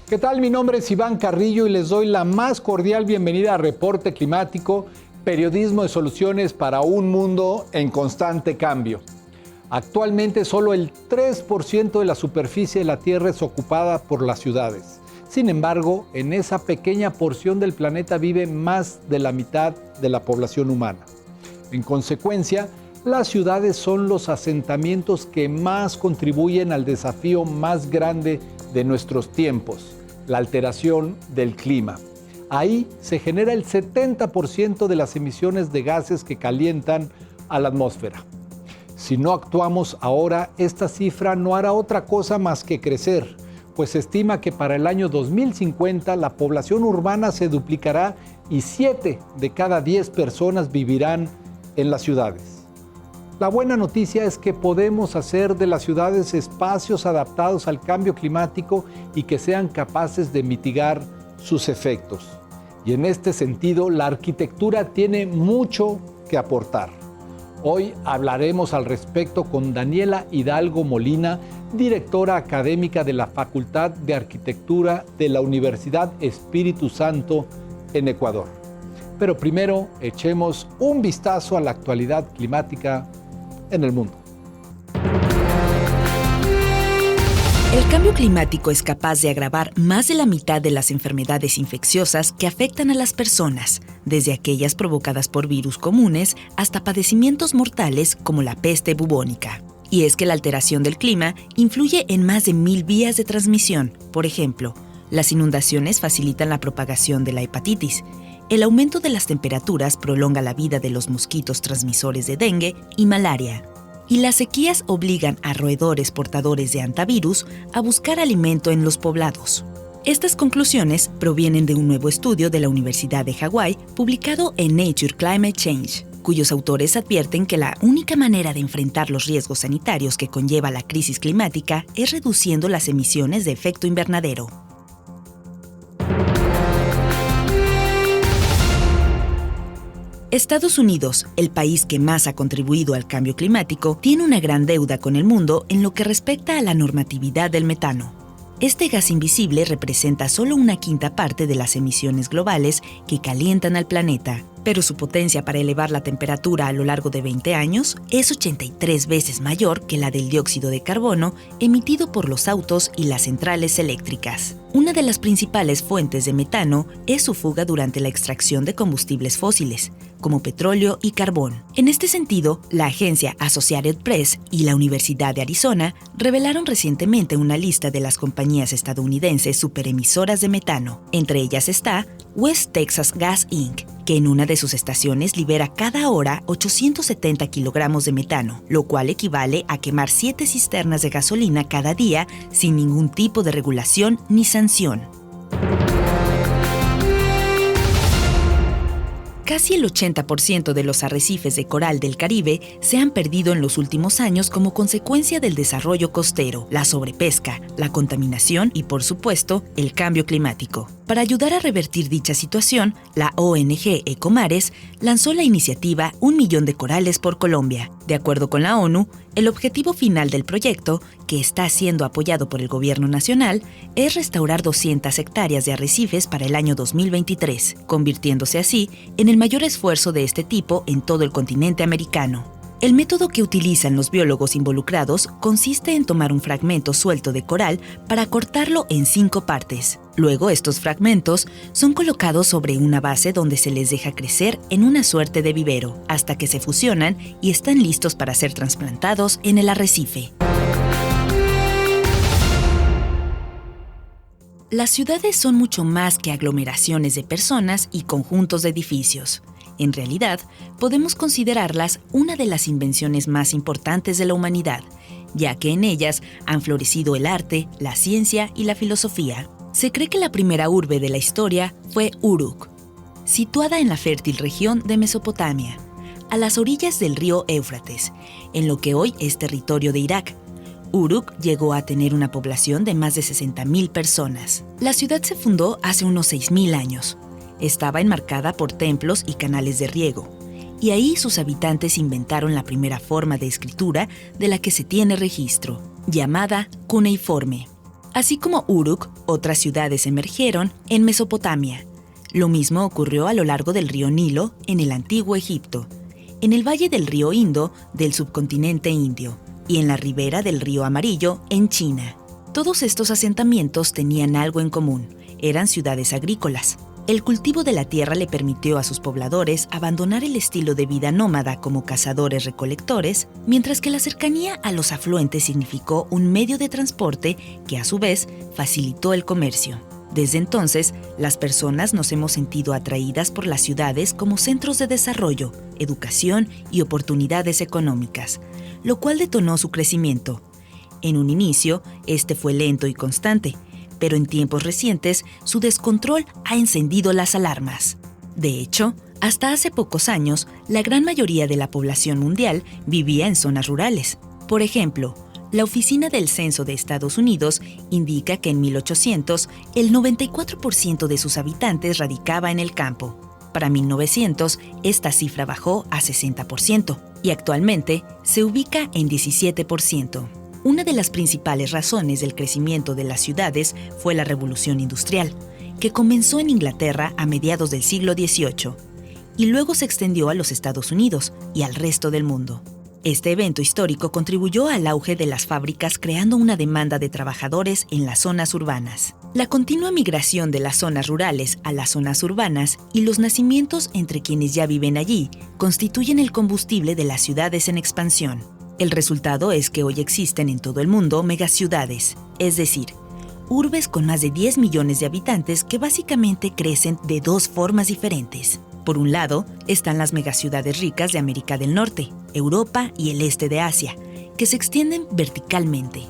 ¿Qué tal? Mi nombre es Iván Carrillo y les doy la más cordial bienvenida a Reporte Climático, periodismo de soluciones para un mundo en constante cambio. Actualmente solo el 3% de la superficie de la Tierra es ocupada por las ciudades. Sin embargo, en esa pequeña porción del planeta vive más de la mitad de la población humana. En consecuencia, las ciudades son los asentamientos que más contribuyen al desafío más grande de nuestros tiempos, la alteración del clima. Ahí se genera el 70% de las emisiones de gases que calientan a la atmósfera. Si no actuamos ahora, esta cifra no hará otra cosa más que crecer, pues se estima que para el año 2050 la población urbana se duplicará y 7 de cada 10 personas vivirán en las ciudades. La buena noticia es que podemos hacer de las ciudades espacios adaptados al cambio climático y que sean capaces de mitigar sus efectos. Y en este sentido, la arquitectura tiene mucho que aportar. Hoy hablaremos al respecto con Daniela Hidalgo Molina, directora académica de la Facultad de Arquitectura de la Universidad Espíritu Santo en Ecuador. Pero primero, echemos un vistazo a la actualidad climática en el mundo. El cambio climático es capaz de agravar más de la mitad de las enfermedades infecciosas que afectan a las personas, desde aquellas provocadas por virus comunes hasta padecimientos mortales como la peste bubónica. Y es que la alteración del clima influye en más de 1000 vías de transmisión. Por ejemplo, las inundaciones facilitan la propagación de la hepatitis. El aumento de las temperaturas prolonga la vida de los mosquitos transmisores de dengue y malaria. Y las sequías obligan a roedores portadores de hantavirus a buscar alimento en los poblados. Estas conclusiones provienen de un nuevo estudio de la Universidad de Hawái publicado en Nature Climate Change, cuyos autores advierten que la única manera de enfrentar los riesgos sanitarios que conlleva la crisis climática es reduciendo las emisiones de efecto invernadero. Estados Unidos, el país que más ha contribuido al cambio climático, tiene una gran deuda con el mundo en lo que respecta a la normatividad del metano. Este gas invisible representa solo una quinta parte de las emisiones globales que calientan al planeta, pero su potencia para elevar la temperatura a lo largo de 20 años es 83 veces mayor que la del dióxido de carbono emitido por los autos y las centrales eléctricas. Una de las principales fuentes de metano es su fuga durante la extracción de combustibles fósiles, como petróleo y carbón. En este sentido, la agencia Associated Press y la Universidad de Arizona revelaron recientemente una lista de las compañías estadounidenses superemisoras de metano. Entre ellas está West Texas Gas Inc., que en una de sus estaciones libera cada hora 870 kilogramos de metano, lo cual equivale a quemar 7 cisternas de gasolina cada día sin ningún tipo de regulación ni sanción. Casi el 80% de los arrecifes de coral del Caribe se han perdido en los últimos años como consecuencia del desarrollo costero, la sobrepesca, la contaminación y, por supuesto, el cambio climático. Para ayudar a revertir dicha situación, la ONG Ecomares lanzó la iniciativa 1 millón de corales por Colombia. De acuerdo con la ONU, el objetivo final del proyecto, que está siendo apoyado por el gobierno nacional, es restaurar 200 hectáreas de arrecifes para el año 2023, convirtiéndose así en el mayor esfuerzo de este tipo en todo el continente americano. El método que utilizan los biólogos involucrados consiste en tomar un fragmento suelto de coral para cortarlo en 5 partes. Luego, estos fragmentos son colocados sobre una base donde se les deja crecer en una suerte de vivero, hasta que se fusionan y están listos para ser trasplantados en el arrecife. Las ciudades son mucho más que aglomeraciones de personas y conjuntos de edificios. En realidad, podemos considerarlas una de las invenciones más importantes de la humanidad, ya que en ellas han florecido el arte, la ciencia y la filosofía. Se cree que la primera urbe de la historia fue Uruk, situada en la fértil región de Mesopotamia, a las orillas del río Éufrates, en lo que hoy es territorio de Irak. Uruk llegó a tener una población de más de 60.000 personas. La ciudad se fundó hace unos 6.000 años. Estaba enmarcada por templos y canales de riego, y ahí sus habitantes inventaron la primera forma de escritura de la que se tiene registro, llamada cuneiforme. Así como Uruk, otras ciudades emergieron en Mesopotamia. Lo mismo ocurrió a lo largo del río Nilo en el antiguo Egipto, en el valle del río Indo del subcontinente indio y en la ribera del río Amarillo en China. Todos estos asentamientos tenían algo en común: eran ciudades agrícolas. El cultivo de la tierra le permitió a sus pobladores abandonar el estilo de vida nómada como cazadores-recolectores, mientras que la cercanía a los afluentes significó un medio de transporte que a su vez facilitó el comercio. Desde entonces, las personas nos hemos sentido atraídas por las ciudades como centros de desarrollo, educación y oportunidades económicas, lo cual detonó su crecimiento. En un inicio, este fue lento y constante, pero en tiempos recientes su descontrol ha encendido las alarmas. De hecho, hasta hace pocos años, la gran mayoría de la población mundial vivía en zonas rurales. Por ejemplo, la Oficina del Censo de Estados Unidos indica que en 1800 el 94% de sus habitantes radicaba en el campo. Para 1900, esta cifra bajó a 60% y actualmente se ubica en 17%. Una de las principales razones del crecimiento de las ciudades fue la Revolución Industrial, que comenzó en Inglaterra a mediados del siglo XVIII y luego se extendió a los Estados Unidos y al resto del mundo. Este evento histórico contribuyó al auge de las fábricas, creando una demanda de trabajadores en las zonas urbanas. La continua migración de las zonas rurales a las zonas urbanas y los nacimientos entre quienes ya viven allí constituyen el combustible de las ciudades en expansión. El resultado es que hoy existen en todo el mundo megaciudades, es decir, urbes con más de 10 millones de habitantes que básicamente crecen de dos formas diferentes. Por un lado, están las megaciudades ricas de América del Norte, Europa y el este de Asia, que se extienden verticalmente.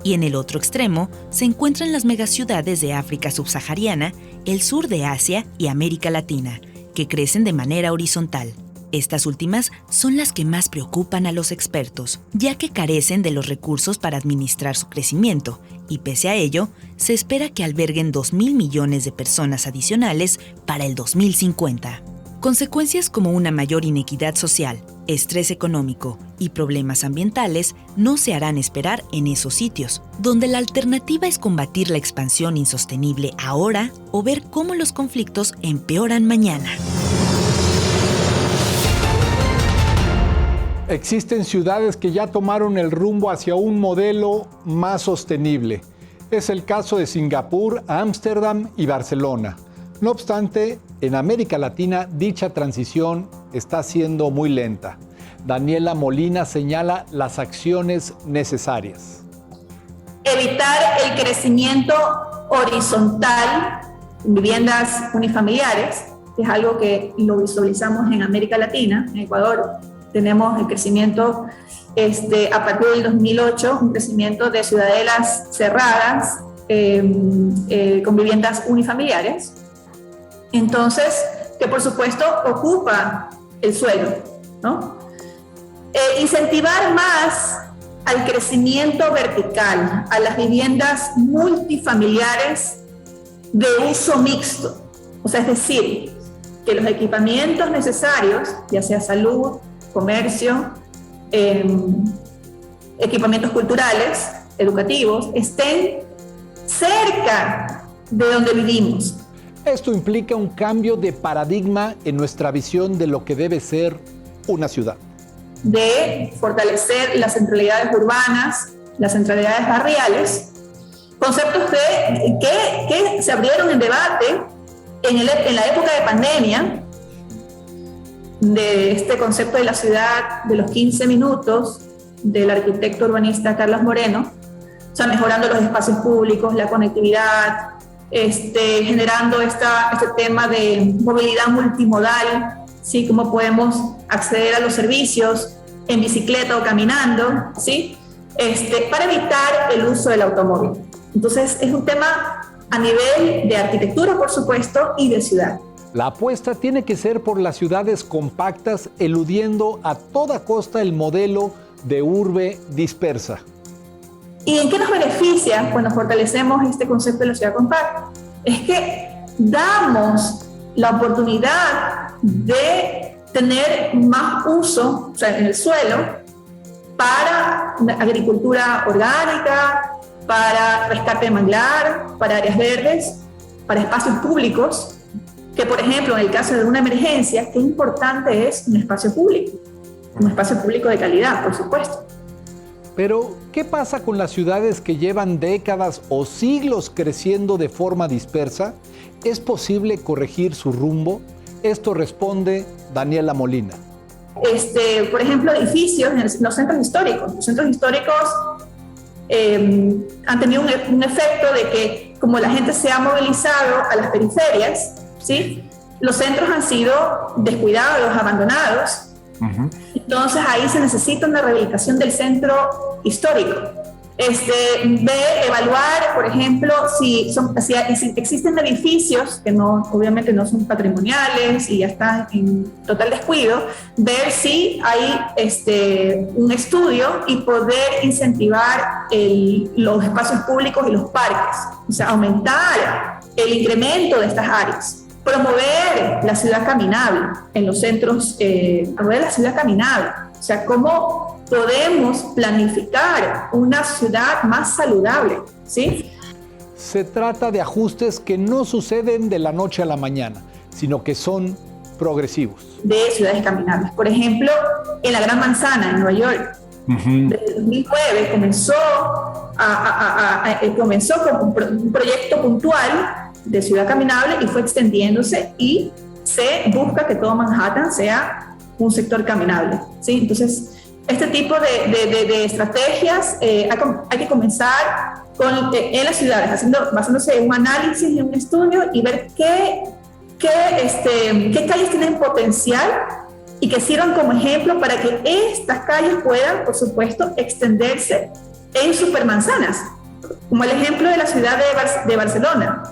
Y en el otro extremo se encuentran las megaciudades de África subsahariana, el sur de Asia y América Latina, que crecen de manera horizontal. Estas últimas son las que más preocupan a los expertos, ya que carecen de los recursos para administrar su crecimiento, y pese a ello, se espera que alberguen 2.000 millones de personas adicionales para el 2050. Consecuencias como una mayor inequidad social, estrés económico y problemas ambientales no se harán esperar en esos sitios, donde la alternativa es combatir la expansión insostenible ahora o ver cómo los conflictos empeoran mañana. Existen ciudades que ya tomaron el rumbo hacia un modelo más sostenible. Es el caso de Singapur, Ámsterdam y Barcelona. No obstante, en América Latina dicha transición está siendo muy lenta. Daniela Molina señala las acciones necesarias. Evitar el crecimiento horizontal en viviendas unifamiliares, que es algo que lo visualizamos en América Latina, en Ecuador. Tenemos el crecimiento a partir del 2008, un crecimiento de ciudadelas cerradas con viviendas unifamiliares. Entonces, que por supuesto ocupa el suelo, ¿no? Incentivar más al crecimiento vertical, a las viviendas multifamiliares de uso mixto. O sea, es decir, que los equipamientos necesarios, ya sea salud, comercio, equipamientos culturales, educativos, estén cerca de donde vivimos. Esto implica un cambio de paradigma en nuestra visión de lo que debe ser una ciudad. De fortalecer las centralidades urbanas, las centralidades barriales, conceptos que se abrieron en debate en la época de pandemia, de este concepto de la ciudad de los 15 minutos del arquitecto urbanista Carlos Moreno, o sea, mejorando los espacios públicos, la conectividad, generando este tema de movilidad multimodal, ¿sí? Cómo podemos acceder a los servicios en bicicleta o caminando, ¿sí? Para evitar el uso del automóvil. Entonces, es un tema a nivel de arquitectura, por supuesto, y de ciudad. La apuesta tiene que ser por las ciudades compactas, eludiendo a toda costa el modelo de urbe dispersa. ¿Y en qué nos beneficia cuando fortalecemos este concepto de la ciudad compacta? Es que damos la oportunidad de tener más uso, o sea, en el suelo, para agricultura orgánica, para rescate de manglar, para áreas verdes, para espacios públicos, que por ejemplo en el caso de una emergencia, qué importante es un espacio público de calidad, por supuesto. Pero, ¿qué pasa con las ciudades que llevan décadas o siglos creciendo de forma dispersa? ¿Es posible corregir su rumbo? Esto responde Daniela Molina. Por ejemplo, edificios en los centros históricos. Los centros históricos han tenido un efecto de que, como la gente se ha movilizado a las periferias, ¿sí?, los centros han sido descuidados, abandonados. Uh-huh. Entonces ahí se necesita una rehabilitación del centro histórico. Evaluar, por ejemplo, si existen edificios que obviamente no son patrimoniales y ya están en total descuido, ver si hay un estudio y poder incentivar los espacios públicos y los parques, o sea, aumentar el incremento de estas áreas. Promover la ciudad caminable en los centros, promover la ciudad caminable, o sea, cómo podemos planificar una ciudad más saludable, ¿sí? Se trata de ajustes que no suceden de la noche a la mañana, sino que son progresivos. De ciudades caminables. Por ejemplo, en la Gran Manzana, en Nueva York, uh-huh, desde 2009 comenzó como un proyecto puntual de ciudad caminable y fue extendiéndose y se busca que todo Manhattan sea un sector caminable, ¿sí? Entonces, este tipo de estrategias hay que comenzar en las ciudades, basándose en un análisis y un estudio y ver qué calles tienen potencial y que sirvan como ejemplo para que estas calles puedan, por supuesto, extenderse en supermanzanas, como el ejemplo de la ciudad de Barcelona.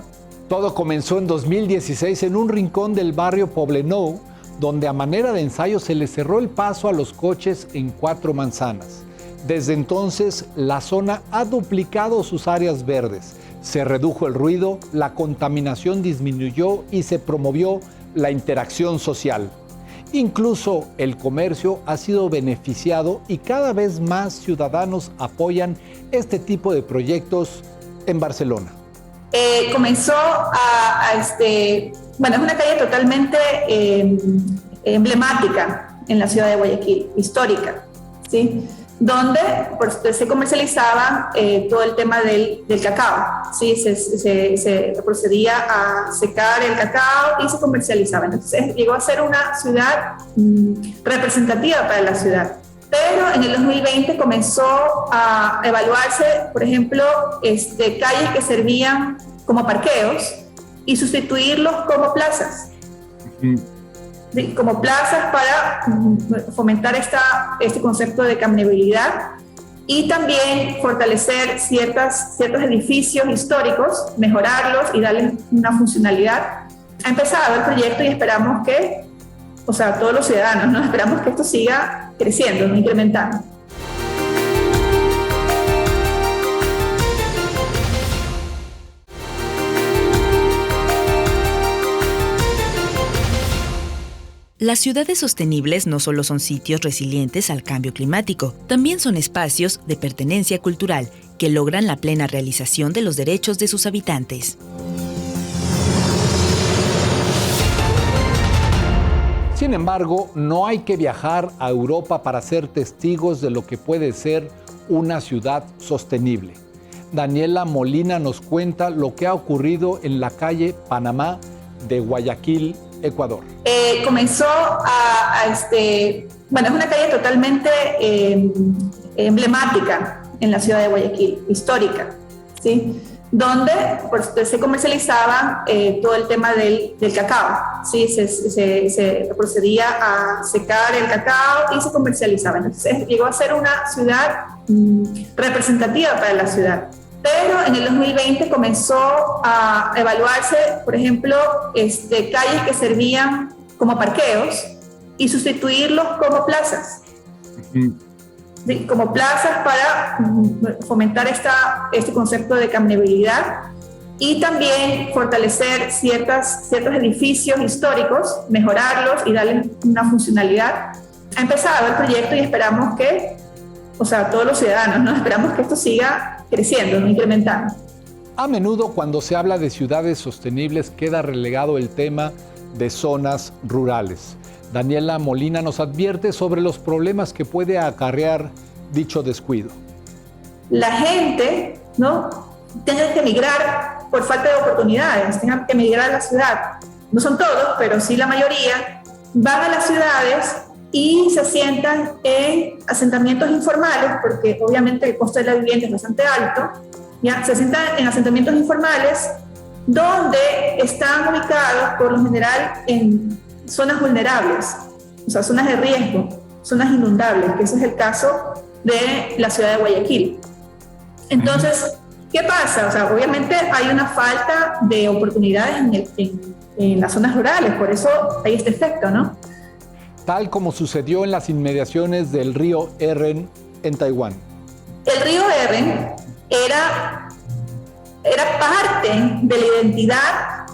Todo comenzó en 2016 en un rincón del barrio Poblenou, donde a manera de ensayo se le cerró el paso a los coches en 4 manzanas. Desde entonces, la zona ha duplicado sus áreas verdes, se redujo el ruido, la contaminación disminuyó y se promovió la interacción social. Incluso el comercio ha sido beneficiado y cada vez más ciudadanos apoyan este tipo de proyectos en Barcelona. Comenzó es una calle totalmente emblemática en la ciudad de Guayaquil, histórica, ¿sí?, donde se comercializaba todo el tema del cacao, ¿sí? Se procedía a secar el cacao y se comercializaba. Entonces llegó a ser una ciudad representativa para la ciudad. Pero en el 2020 comenzó a evaluarse, por ejemplo, calles que servían como parqueos y sustituirlos como plazas. ¿Sí? Como plazas para fomentar este concepto de caminabilidad y también fortalecer ciertos edificios históricos, mejorarlos y darles una funcionalidad. Ha empezado el proyecto y esperamos que, todos los ciudadanos, ¿no?, esperamos que esto siga creciendo, incrementando. Las ciudades sostenibles no solo son sitios resilientes al cambio climático, también son espacios de pertenencia cultural que logran la plena realización de los derechos de sus habitantes. Sin embargo, no hay que viajar a Europa para ser testigos de lo que puede ser una ciudad sostenible. Daniela Molina nos cuenta lo que ha ocurrido en la calle Panamá de Guayaquil, Ecuador. Comenzó es una calle totalmente emblemática en la ciudad de Guayaquil, histórica, ¿sí?, donde se comercializaba todo el tema del cacao, ¿sí? Se procedía a secar el cacao y se comercializaba. Entonces llegó a ser una ciudad representativa para la ciudad. Pero en el 2020 comenzó a evaluarse, por ejemplo, calles que servían como parqueos y sustituirlos como plazas. ¿Sí? Como plazas para fomentar este concepto de caminabilidad y también fortalecer ciertos edificios históricos, mejorarlos y darles una funcionalidad. Ha empezado el proyecto y esperamos que, todos los ciudadanos, ¿no?, esperamos que esto siga creciendo, ¿no? Incrementando. A menudo cuando se habla de ciudades sostenibles queda relegado el tema de zonas rurales. Daniela Molina nos advierte sobre los problemas que puede acarrear dicho descuido. La gente, ¿no?, tiene que emigrar por falta de oportunidades, tengan que emigrar a la ciudad. No son todos, pero sí la mayoría van a las ciudades y se asientan en asentamientos informales, porque obviamente el costo de la vivienda es bastante alto. Ya, se asientan en asentamientos informales donde están ubicados por lo general en zonas vulnerables, o sea, zonas de riesgo, zonas inundables, que ese es el caso de la ciudad de Guayaquil. Entonces, ¿qué pasa? O sea, obviamente hay una falta de oportunidades en las zonas rurales, por eso hay este efecto, ¿no? Tal como sucedió en las inmediaciones del río Eren en Taiwán. El río Eren era parte de la identidad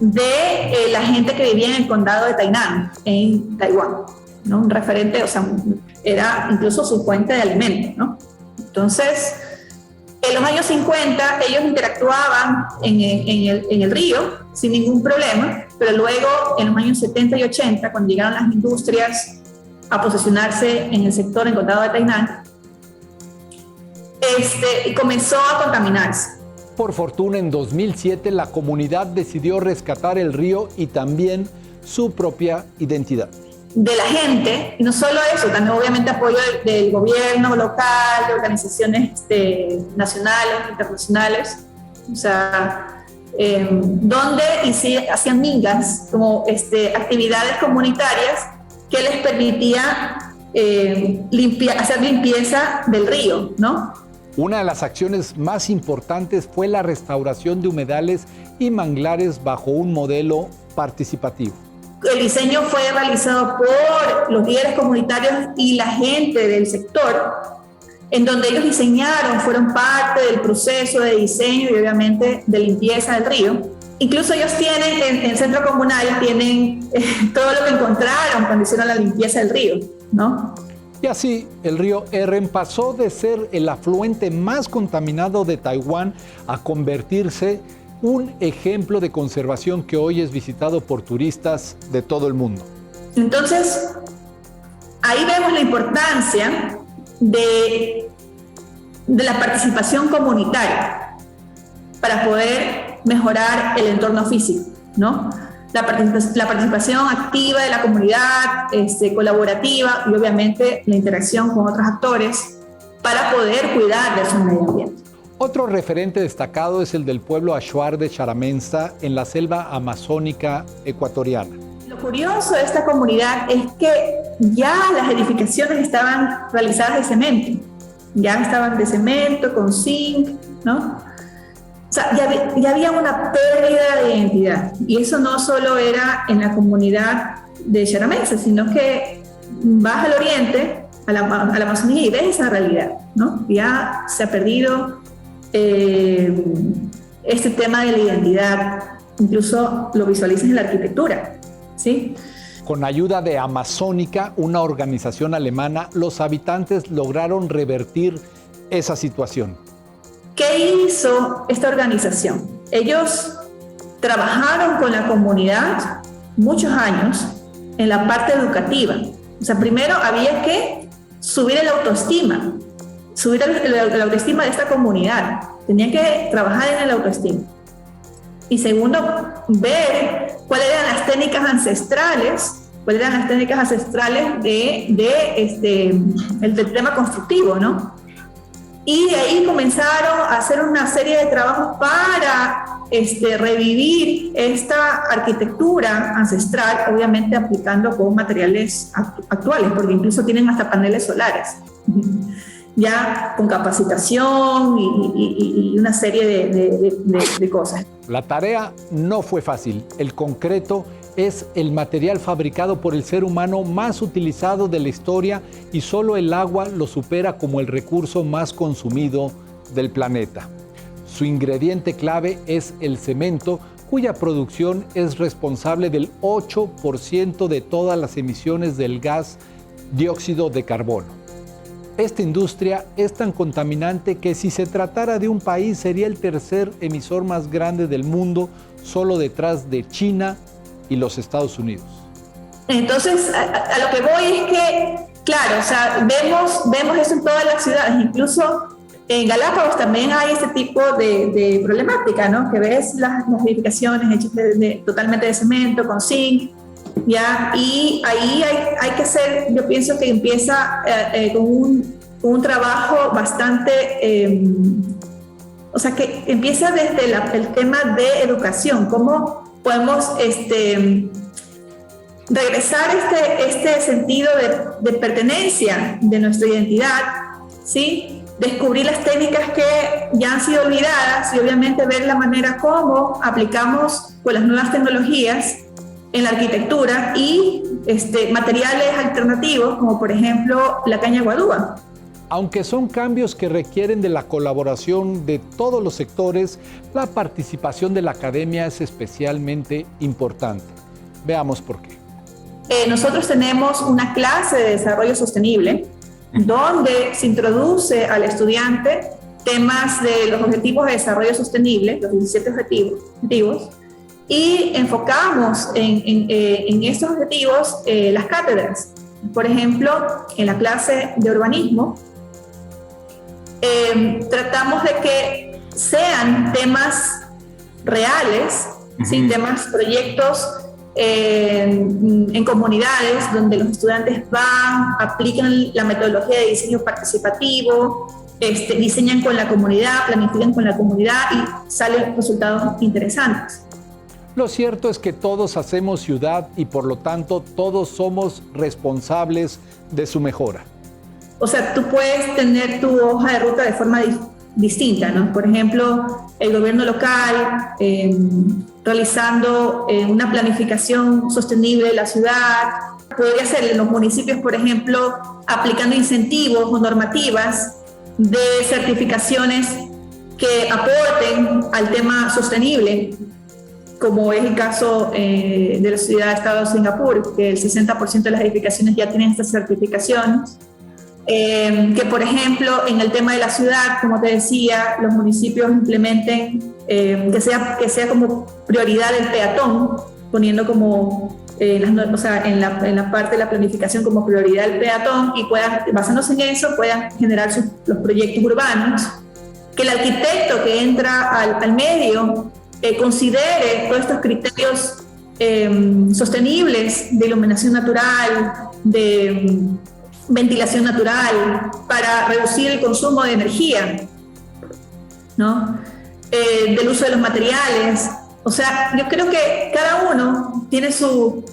de la gente que vivía en el condado de Tainan, en Taiwán, ¿no? Un referente, o sea, era incluso su fuente de alimento, ¿no? Entonces, en los años 50 ellos interactuaban en el río sin ningún problema, pero luego en los años 70 y 80, cuando llegaron las industrias a posicionarse en el sector, en el condado de Tainan, comenzó a contaminarse. Por fortuna, en 2007 la comunidad decidió rescatar el río y también su propia identidad. De la gente, y no solo eso, también obviamente apoyo del gobierno local, de organizaciones nacionales, internacionales, o sea, donde hacían mingas, como actividades comunitarias que les permitía hacer limpieza del río, ¿no? Una de las acciones más importantes fue la restauración de humedales y manglares bajo un modelo participativo. El diseño fue realizado por los líderes comunitarios y la gente del sector, en donde ellos diseñaron, fueron parte del proceso de diseño y obviamente de limpieza del río. Incluso ellos tienen, en el centro comunal, tienen todo lo que encontraron cuando hicieron la limpieza del río, ¿no? Y así, el río Eren pasó de ser el afluente más contaminado de Taiwán a convertirse un ejemplo de conservación que hoy es visitado por turistas de todo el mundo. Entonces, ahí vemos la importancia de la participación comunitaria para poder mejorar el entorno físico, ¿no? La participación activa de la comunidad, colaborativa y obviamente la interacción con otros actores para poder cuidar de su medio ambiente. Otro referente destacado es el del pueblo Achuar de Charamensa en la selva amazónica ecuatoriana. Lo curioso de esta comunidad es que ya las edificaciones estaban realizadas de cemento, ya estaban de cemento, con zinc, ¿no? O sea, ya había una pérdida de identidad. Y eso no solo era en la comunidad de Charamensa, sino que vas al oriente, a la Amazonía, y ves esa realidad, ¿no? Ya se ha perdido este tema de la identidad. Incluso lo visualizas en la arquitectura, ¿sí? Con ayuda de Amazónica, una organización alemana, los habitantes lograron revertir esa situación. ¿Qué hizo esta organización? Ellos trabajaron con la comunidad muchos años en la parte educativa. O sea, primero había que subir la autoestima de esta comunidad. Tenían que trabajar en la autoestima. Y segundo, ver cuáles eran las técnicas ancestrales, del tema constructivo, ¿no? Y de ahí comenzaron a hacer una serie de trabajos para revivir esta arquitectura ancestral, obviamente aplicando con materiales actuales, porque incluso tienen hasta paneles solares, ya con capacitación y una serie de cosas. La tarea no fue fácil. El concreto es el material fabricado por el ser humano más utilizado de la historia y solo el agua lo supera como el recurso más consumido del planeta. Su ingrediente clave es el cemento, cuya producción es responsable del 8% de todas las emisiones del gas dióxido de carbono. Esta industria es tan contaminante que si se tratara de un país sería el tercer emisor más grande del mundo, solo detrás de China y los Estados Unidos. Entonces, a lo que voy es que, claro, o sea, vemos eso en todas las ciudades, incluso en Galápagos también hay este tipo de problemática, ¿no? Que ves las edificaciones hechas totalmente de cemento, con zinc, ¿ya? Y ahí hay que hacer, yo pienso que empieza con un trabajo bastante, o sea, que empieza desde el tema de educación, cómo podemos regresar este sentido de pertenencia de nuestra identidad, ¿sí? Descubrir las técnicas que ya han sido olvidadas y obviamente ver la manera como aplicamos con las nuevas tecnologías en la arquitectura y materiales alternativos, como por ejemplo la caña guadúa. Aunque son cambios que requieren de la colaboración de todos los sectores, la participación de la academia es especialmente importante. Veamos por qué. Nosotros tenemos una clase de desarrollo sostenible donde se introduce al estudiante temas de los objetivos de desarrollo sostenible, los 17 objetivos, y enfocamos en estos objetivos las cátedras. Por ejemplo, en la clase de urbanismo, tratamos de que sean temas reales, ¿sí? Temas, proyectos en comunidades donde los estudiantes van, aplican la metodología de diseño participativo, diseñan con la comunidad, planifican con la comunidad y salen resultados interesantes. Lo cierto es que todos hacemos ciudad y por lo tanto todos somos responsables de su mejora. O sea, tú puedes tener tu hoja de ruta de forma distinta, ¿no? Por ejemplo, el gobierno local realizando una planificación sostenible de la ciudad. Podría ser en los municipios, por ejemplo, aplicando incentivos o normativas de certificaciones que aporten al tema sostenible, como es el caso de la ciudad-estado de Singapur, que el 60% de las edificaciones ya tienen estas certificaciones. Que por ejemplo en el tema de la ciudad, como te decía, los municipios implementen que sea como prioridad el peatón, poniendo como en la parte de la planificación como prioridad el peatón, y puedan, basándose en eso, puedan generar los proyectos urbanos. Que el arquitecto que entra al medio considere todos estos criterios sostenibles de iluminación natural, de ventilación natural, para reducir el consumo de energía, ¿no? Del uso de los materiales. O sea, yo creo que cada uno tiene su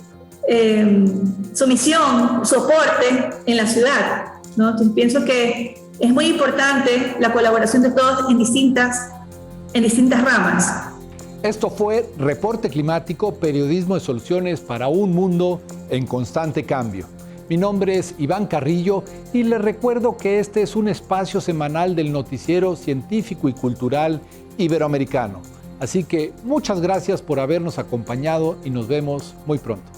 misión, su aporte en la ciudad, ¿no? Entonces pienso que es muy importante la colaboración de todos en distintas ramas. Esto fue Reporte Climático, periodismo de soluciones para un mundo en constante cambio. Mi nombre es Iván Carrillo y les recuerdo que este es un espacio semanal del noticiero científico y cultural iberoamericano. Así que muchas gracias por habernos acompañado y nos vemos muy pronto.